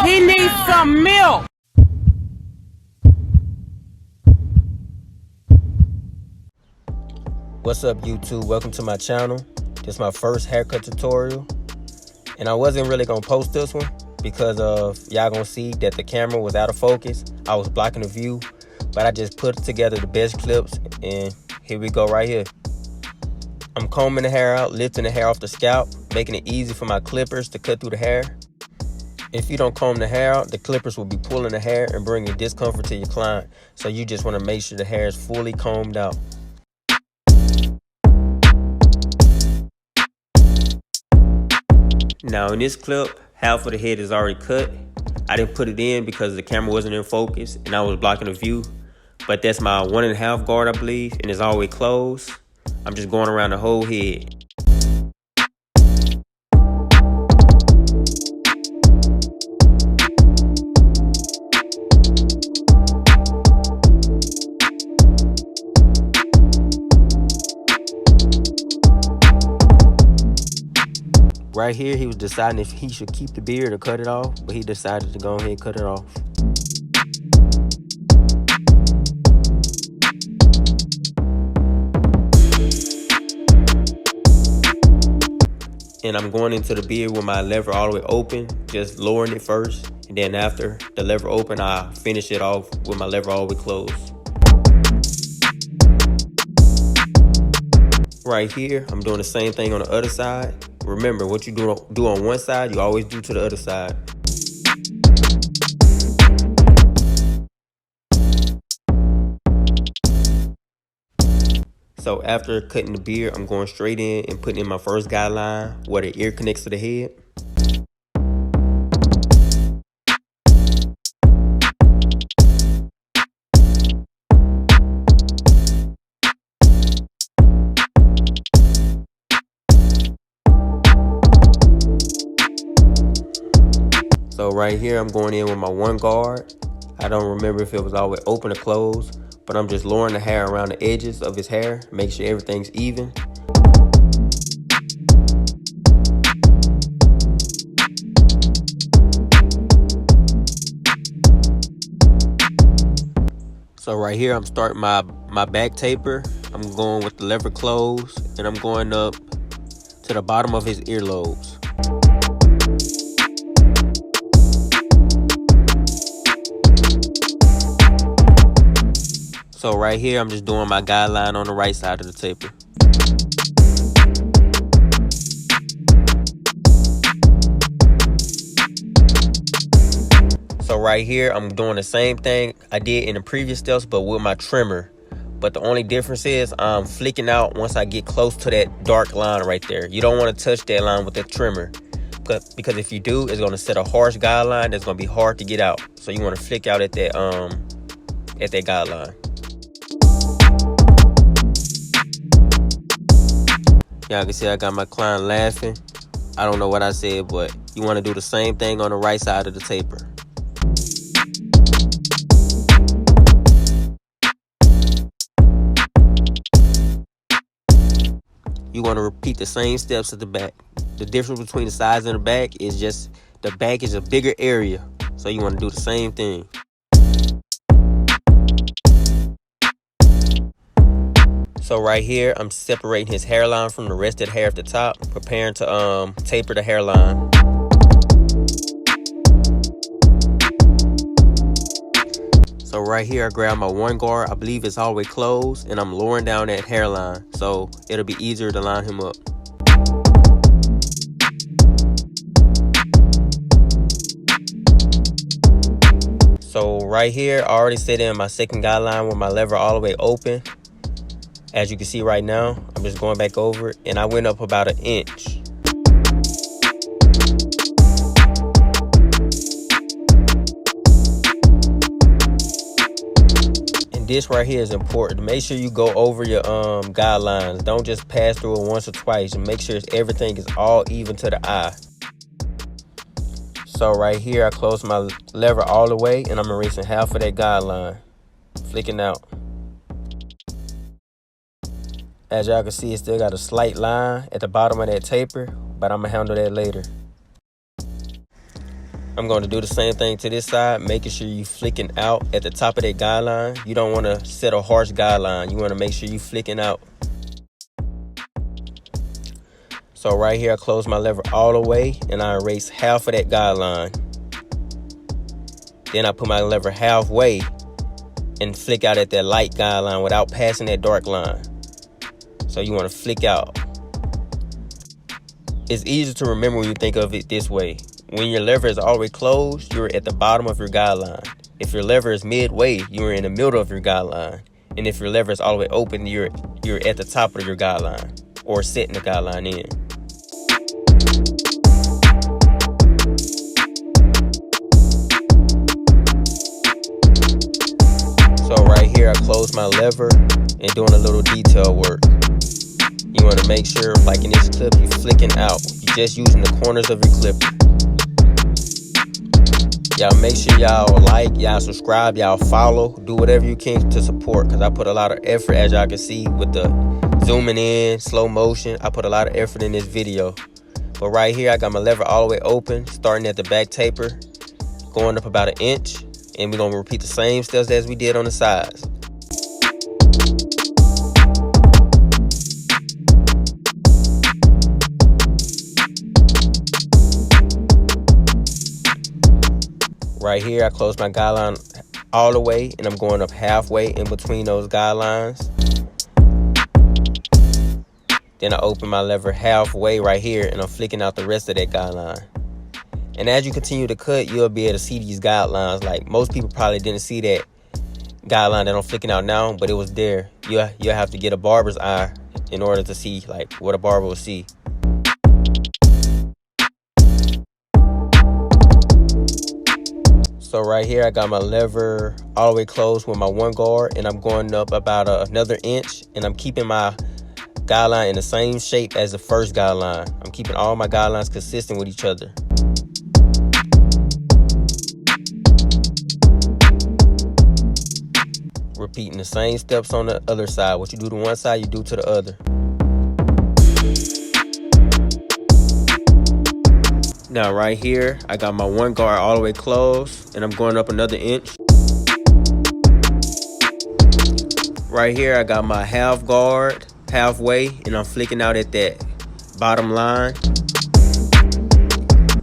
He needs some milk. What's up, YouTube? Welcome to my channel. This is my first haircut tutorial, and I wasn't really gonna post this one because of y'all gonna see that the camera was out of focus. I was blocking the view, but I just put together the best clips, and here we go right here. I'm combing the hair out, lifting the hair off the scalp, making it easy for my clippers to cut through the hair. If you don't comb the hair out, the clippers will be pulling the hair and bringing discomfort to your client. So you just want to make sure the hair is fully combed out. Now in this clip, half of the head is already cut. I didn't put it in because the camera wasn't in focus and I was blocking the view. But that's my 1.5 guard, I believe, and it's always closed. I'm just going around the whole head. Right here, he was deciding if he should keep the beard or cut it off, but he decided to go ahead and cut it off. And I'm going into the beard with my lever all the way open, just lowering it first. And then after the lever open, I finish it off with my lever all the way closed. Right here, I'm doing the same thing on the other side. Remember, what you do on one side, you always do to the other side. So after cutting the beard, I'm going straight in and putting in my first guideline where the ear connects to the head. So right here, I'm going in with my 1 guard. I don't remember if it was always open or closed, but I'm just lowering the hair around the edges of his hair, make sure everything's even. So right here, I'm starting my back taper. I'm going with the lever closed, and I'm going up to the bottom of his earlobes. So right here, I'm just doing my guideline on the right side of the taper. So right here, I'm doing the same thing I did in the previous steps, but with my trimmer. But the only difference is I'm flicking out once I get close to that dark line right there. You don't want to touch that line with the trimmer, because if you do, it's going to set a harsh guideline that's going to be hard to get out. So you want to flick out at that guideline. Y'all can see I got my client laughing. I don't know what I said, but you want to do the same thing on the right side of the taper. You want to repeat the same steps at the back. The difference between the sides and the back is just the back is a bigger area. So you want to do the same thing. So right here, I'm separating his hairline from the rest of the hair at the top, preparing to taper the hairline. So right here, I grab my 1 guard. I believe it's all the way closed, and I'm lowering down that hairline, so it'll be easier to line him up. So right here, I already set in my second guideline with my lever all the way open. As you can see right now, I'm just going back over it, and I went up about 1 inch. And this right here is important. Make sure you go over your guidelines. Don't just pass through it once or twice, and make sure everything is all even to the eye. So right here, I close my lever all the way, and I'm erasing half of that guideline, flicking out. As y'all can see, it still got a slight line at the bottom of that taper, but I'm gonna handle that later. I'm going to do the same thing to this side, making sure you flicking out at the top of that guideline. You don't want to set a harsh guideline. You want to make sure you flicking out. So right here, I close my lever all the way and I erase half of that guideline. Then I put my lever halfway and flick out at that light guideline without passing that dark line. So you want to flick out. It's easy to remember when you think of it this way. When your lever is already closed, you're at the bottom of your guideline. If your lever is midway, you're in the middle of your guideline. And if your lever is all the way open, you're at the top of your guideline or setting the guideline in. So right here, I close my lever and doing a little detail work. You want to make sure, like in this clip, you're flicking out. You're just using the corners of your clip. Y'all make sure y'all like, y'all subscribe, y'all follow. Do whatever you can to support, because I put a lot of effort, as y'all can see, with the zooming in, slow motion. I put a lot of effort in this video. But right here, I got my lever all the way open, starting at the back taper, going up about 1 inch. And we're going to repeat the same steps as we did on the sides. Right here, I close my guideline all the way, and I'm going up halfway in between those guidelines. Then I open my lever halfway right here, and I'm flicking out the rest of that guideline. And as you continue to cut, you'll be able to see these guidelines. Like, most people probably didn't see that guideline that I'm flicking out now, but it was there. You'll have to get a barber's eye in order to see like what a barber will see. So right here, I got my lever all the way closed with my 1 guard, and I'm going up about another inch, and I'm keeping my guideline in the same shape as the first guideline. I'm keeping all my guidelines consistent with each other. Repeating the same steps on the other side. What you do to one side, you do to the other. Now right here, I got my 1 guard all the way closed, and I'm going up another inch. Right here, I got my half guard halfway, and I'm flicking out at that bottom line.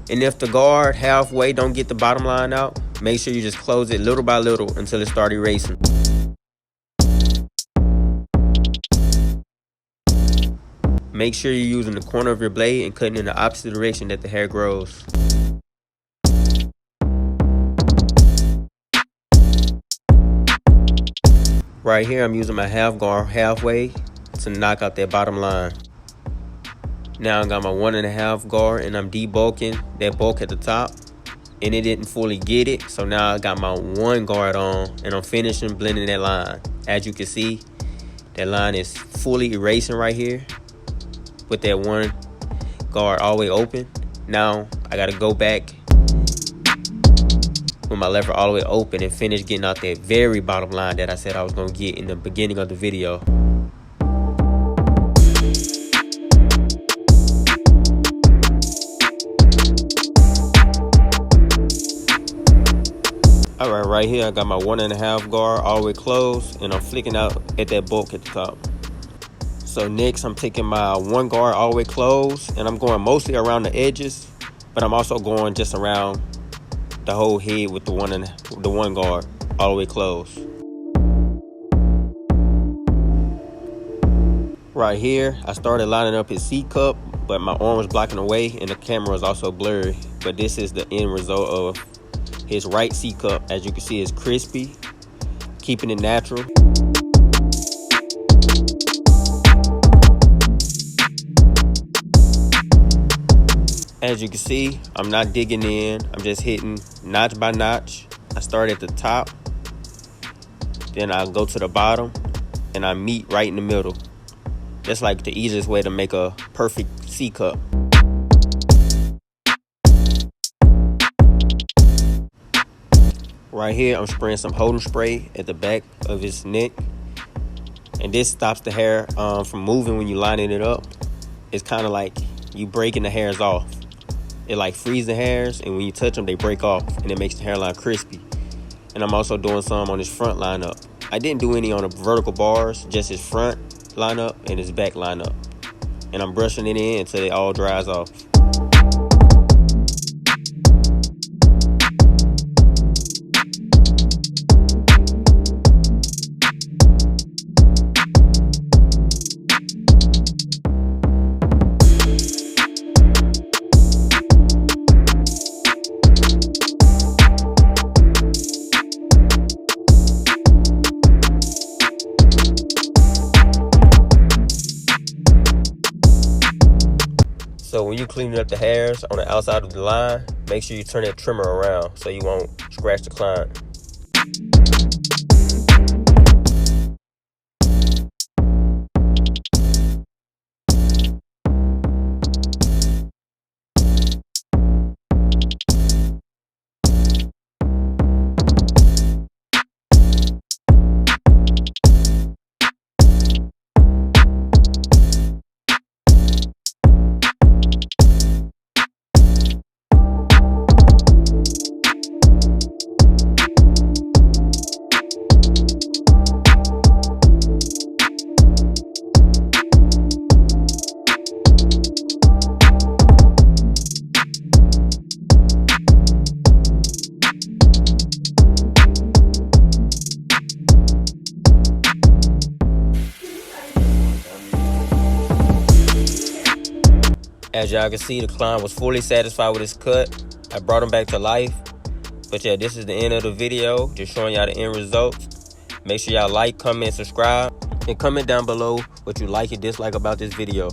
And if the guard halfway don't get the bottom line out, make sure you just close it little by little until it starts erasing. Make sure you're using the corner of your blade and cutting in the opposite direction that the hair grows. Right here, I'm using my half guard halfway to knock out that bottom line. Now I got my 1.5 guard, and I'm debulking that bulk at the top, and it didn't fully get it. So now I got my 1 guard on, and I'm finishing blending that line. As you can see, that line is fully erasing right here with that 1 guard all the way open. Now I gotta go back with my lever all the way open and finish getting out that very bottom line that I said I was gonna get in the beginning of the video. Alright, right here I got my 1.5 guard all the way closed, and I'm flicking out at that bulk at the top. So next, I'm taking my 1 guard all the way closed, and I'm going mostly around the edges, but I'm also going just around the whole head with the 1 guard all the way closed. Right here, I started lining up his C cup, but my arm was blocking the way, and the camera was also blurry. But this is the end result of his right C cup. As you can see, it's crispy, keeping it natural. As you can see, I'm not digging in. I'm just hitting notch by notch. I start at the top, then I go to the bottom, and I meet right in the middle. That's like the easiest way to make a perfect C cup. Right here, I'm spraying some holding spray at the back of his neck, and this stops the hair from moving when you're lining it up. It's kind of like you breaking the hairs off. It like freezes the hairs, and when you touch them, they break off, and it makes the hairline crispy. And I'm also doing some on his front lineup. I didn't do any on the vertical bars, just his front lineup and his back lineup. And I'm brushing it in until it all dries off. So when you clean up the hairs on the outside of the line, make sure you turn that trimmer around so you won't scratch the client. As y'all can see, the client was fully satisfied with his cut. I brought him back to life. But yeah, this is the end of the video, just showing y'all the end results. Make sure y'all like, comment, subscribe, and comment down below what you like and dislike about this video.